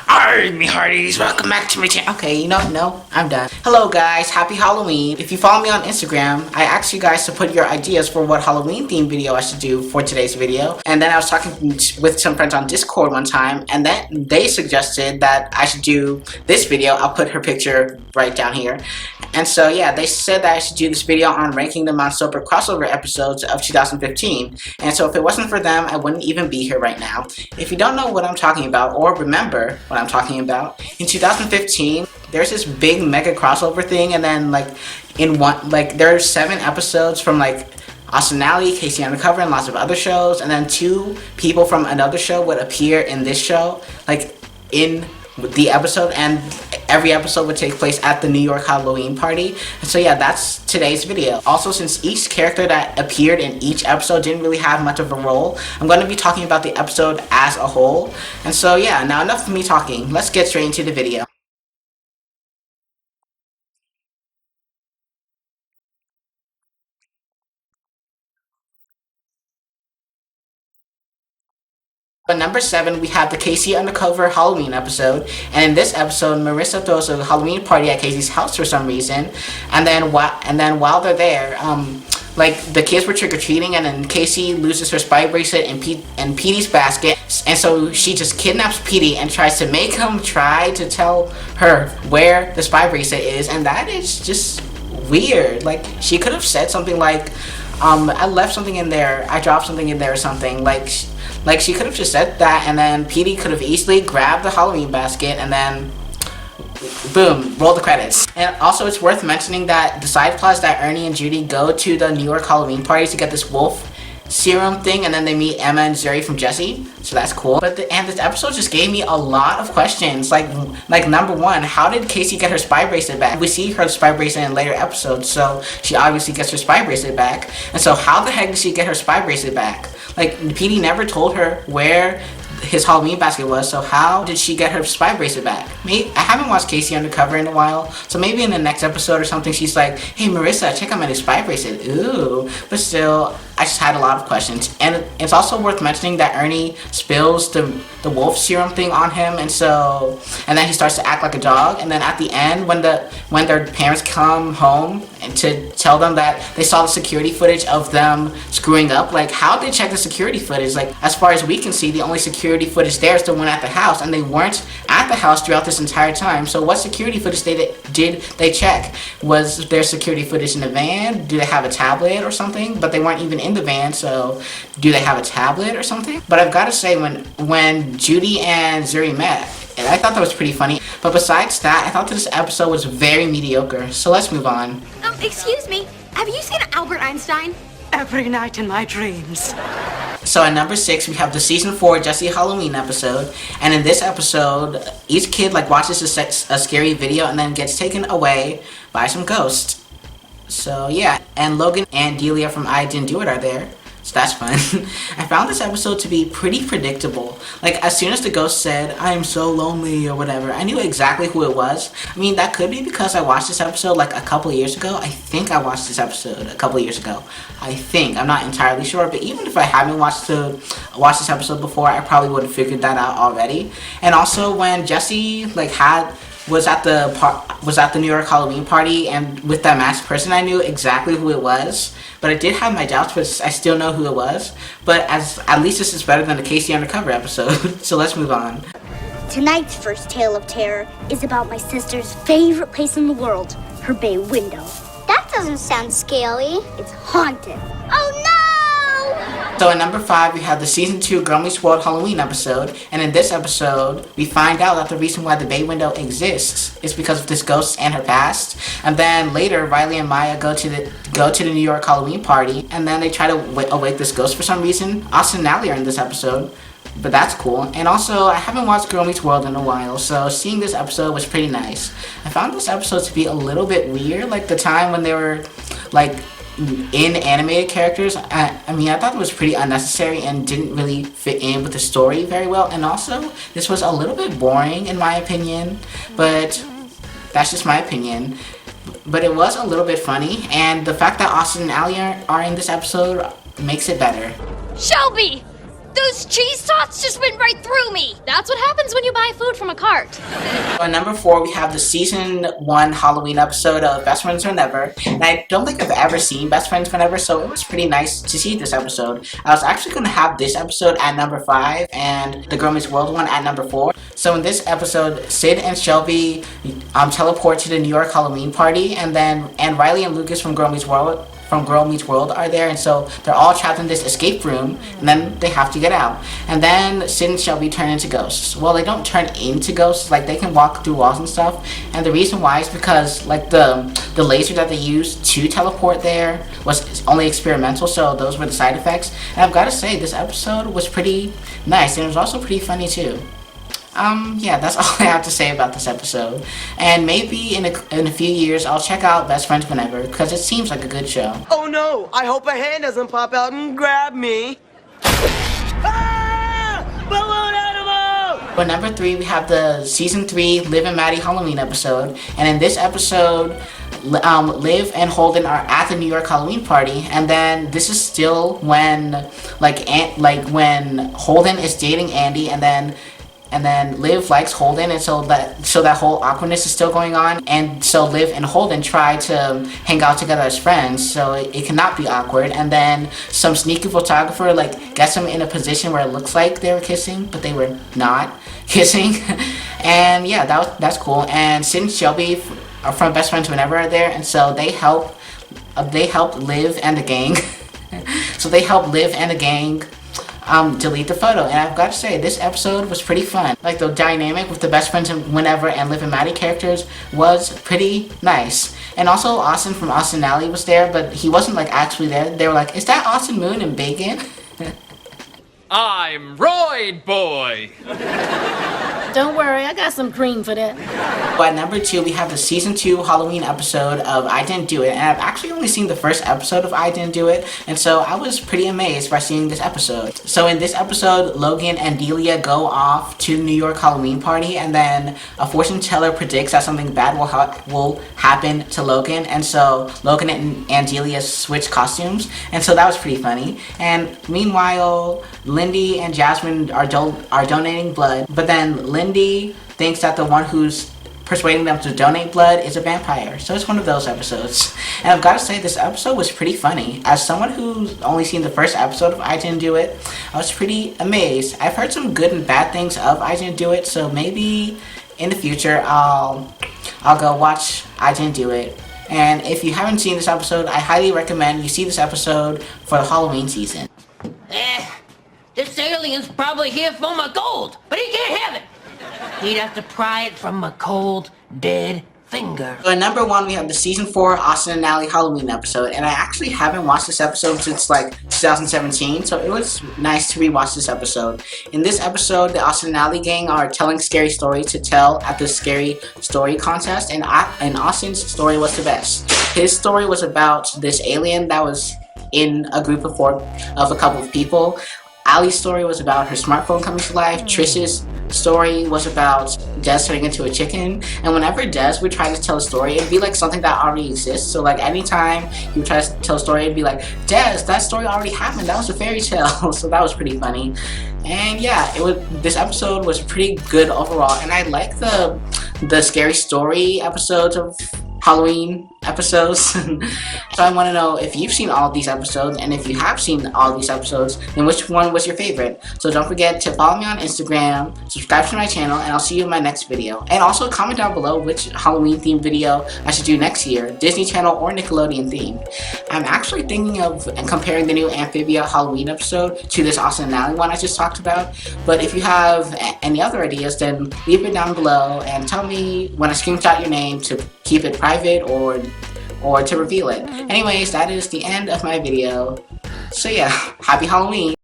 Alright, me hearties, welcome back to my channel. Okay, you know, no, I'm done. Hello guys, happy Halloween. If you follow me on Instagram, I asked you guys to put your ideas for what Halloween themed video I should do for today's video. And then I was talking with some friends on Discord one time, and then they suggested that I should do this video. I'll put her picture right down here. And so yeah, they said that I should do this video on ranking the Monstober crossover episodes of 2015. And so if it wasn't for them, I wouldn't even be here right now. If you don't know what I'm talking about, or remember what I'm talking about, in 2015, there's this big mega crossover thing, and then there's 7 episodes from Austin Alley, Casey Undercover, and lots of other shows, and then 2 people from another show would appear in this show, in the episode, and every episode would take place at the New York Halloween party. And so yeah, that's today's video. Also, since each character that appeared in each episode didn't really have much of a role, I'm going to be talking about the episode as a whole. And so yeah, now enough of me talking. Let's get straight into the video. At number 7, we have the Casey Undercover Halloween episode, and in this episode, Marissa throws a Halloween party at Casey's house for some reason, and then while they're there, the kids were trick-or-treating, and then Casey loses her spy bracelet and Petey's basket, and so she just kidnaps Petey and tries to make him try to tell her where the spy bracelet is, and that is just weird. She could have said something like, I left something in there, I dropped something in there or something, she could have just said that, and then Petey could have easily grabbed the Halloween basket, and then boom, roll the credits. And also, it's worth mentioning that the side plot is that Ernie and Judy go to the New York Halloween party to get this wolf serum thing, and then they meet Emma and Zuri from Jessie, so that's cool. And this episode just gave me a lot of questions. Like number 1, how did Casey get her spy bracelet back? We see her spy bracelet in later episodes, so she obviously gets her spy bracelet back. And so how the heck did she get her spy bracelet back? Petey never told her where his Halloween basket was, so how did she get her spy bracelet back? I haven't watched Casey Undercover in a while, so maybe in the next episode or something she's like, hey Marissa, check out my new spy bracelet, ooh. But still, I just had a lot of questions. And it's also worth mentioning that Ernie spills the wolf serum thing on him, and then he starts to act like a dog, and then at the end, when their parents come home and to tell them that they saw the security footage of them screwing up, how they check the security footage? As far as we can see, the only security footage there is the one at the house, and they weren't at the house throughout this entire time. So what security footage did they check? Was there security footage in the van? Do they have a tablet or something? But they weren't even in the van, so do they have a tablet or something? But I've got to say, when Judy and Zuri met, and I thought that was pretty funny. But besides that, I thought this episode was very mediocre. So let's move on. Excuse me, have you seen Albert Einstein? Every night in my dreams. So at number 6, we have the season 4 Jessie Halloween episode, and in this episode, each kid watches a scary video and then gets taken away by some ghosts. So yeah, and Logan and Delia from I Didn't Do It are there. So that's fun. I found this episode to be pretty predictable. As soon as the ghost said, I am so lonely or whatever, I knew exactly who it was. I mean, that could be because I watched this episode a couple of years ago. I think I watched this episode a couple of years ago. I'm not entirely sure, but even if I haven't watched this episode before, I probably would have figured that out already. And also when Jessie was at the New York Halloween party, and with that masked person, I knew exactly who it was. But I did have my doubts, but I still know who it was. But at least this is better than the Casey Undercover episode. So let's move on. Tonight's first tale of terror is about my sister's favorite place in the world, her bay window. That doesn't sound scary. It's haunted. Oh no! So at number 5, we have the season 2 Girl Meets World Halloween episode, and in this episode, we find out that the reason why the bay window exists is because of this ghost and her past. And then later, Riley and Maya go to the New York Halloween party, and then they try to awake this ghost for some reason. Austin and Allie are in this episode, but that's cool. And also, I haven't watched Girl Meets World in a while, so seeing this episode was pretty nice. I found this episode to be a little bit weird, the time when they were in animated characters. I thought it was pretty unnecessary and didn't really fit in with the story very well. And also, this was a little bit boring in my opinion, but that's just my opinion. But it was a little bit funny, and the fact that Austin and Allie are in this episode makes it better. Shelby! Those cheese tots just went right through me! That's what happens when you buy food from a cart. So at number 4, we have the season 1 Halloween episode of Best Friends Whenever. And I don't think I've ever seen Best Friends Whenever, so it was pretty nice to see this episode. I was actually going to have this episode at number 5 and the Girl Meets World one at number 4. So in this episode, Sid and Shelby teleport to the New York Halloween party, and Riley and Lucas from Girl Meets World are there, and so they're all trapped in this escape room, and then they have to get out. And then Sid and Shelby turn into ghosts. Well, they don't turn into ghosts, like they can walk through walls and stuff. And the reason why is because like the laser that they used to teleport there was only experimental, so those were the side effects. And I've got to say, this episode was pretty nice, and it was also pretty funny too. Yeah, that's all I have to say about this episode. And maybe in a few years, I'll check out Best Friends Whenever, because it seems like a good show. Oh no, I hope a hand doesn't pop out and grab me. Ah! Balloon animal! For number 3, we have the season 3 Liv and Maddie Halloween episode. And in this episode, Liv and Holden are at the New York Halloween party, and then this is still when when Holden is dating Andy, and then Liv likes Holden, and so that whole awkwardness is still going on, and so Liv and Holden try to hang out together as friends, so it cannot be awkward. And then some sneaky photographer gets them in a position where it looks like they were kissing, but they were not kissing. And yeah, that's cool. And Sid and Shelby from Best Friends Whenever are there, and so they help Liv and the gang. So they help Liv and the gang delete the photo. And I've got to say, this episode was pretty fun. Like, the dynamic with the Best Friends Whenever and Liv and Maddie characters was pretty nice. And also Austin from Austin Alley was there, but he wasn't actually there. They were like, is that Austin Moon and Bacon? I'm Roid Boy! Don't worry, I got some cream for that. But at number 2, we have the season 2 Halloween episode of I Didn't Do It. And I've actually only seen the first episode of I Didn't Do It, and so I was pretty amazed by seeing this episode. So in this episode, Logan and Delia go off to the New York Halloween party, and then a fortune teller predicts that something bad will happen to Logan, and so Logan and Delia switch costumes, and so that was pretty funny. And meanwhile, Lindy and Jasmine are donating blood, but then Lindy thinks that the one who's persuading them to donate blood is a vampire. So it's one of those episodes. And I've got to say, this episode was pretty funny. As someone who's only seen the first episode of I Didn't Do It, I was pretty amazed. I've heard some good and bad things of I Didn't Do It, so maybe in the future I'll go watch I Didn't Do It. And if you haven't seen this episode, I highly recommend you see this episode for the Halloween season. This alien's probably here for my gold, but he can't have it. He'd have to pry it from my cold, dead finger. So at number 1, we have the season 4 Austin and Alley Halloween episode, and I actually haven't watched this episode since 2017, so it was nice to rewatch this episode. In this episode, the Austin and Alley gang are telling scary stories to tell at the scary story contest, and Austin's story was the best. His story was about this alien that was in a group of a couple of people. Allie's story was about her smartphone coming to life. Trish's story was about Dez turning into a chicken. And whenever Dez would try to tell a story, it'd be like something that already exists. So anytime he would try to tell a story, it'd be like, Dez, that story already happened. That was a fairy tale. So that was pretty funny. And yeah, this episode was pretty good overall. And I like the scary story episodes of Halloween episodes. So I want to know if you've seen all of these episodes, and if you have seen all of these episodes, then which one was your favorite. So don't forget to follow me on Instagram, subscribe to my channel, and I'll see you in my next video. And also comment down below which Halloween themed video I should do next year, Disney Channel or Nickelodeon themed. I'm actually thinking of comparing the new Amphibia Halloween episode to this Austin and Alley one I just talked about. But if you have any other ideas, then leave it down below and tell me when I screenshot your name to keep it private or to reveal it. Anyways, that is the end of my video. So yeah, happy Halloween!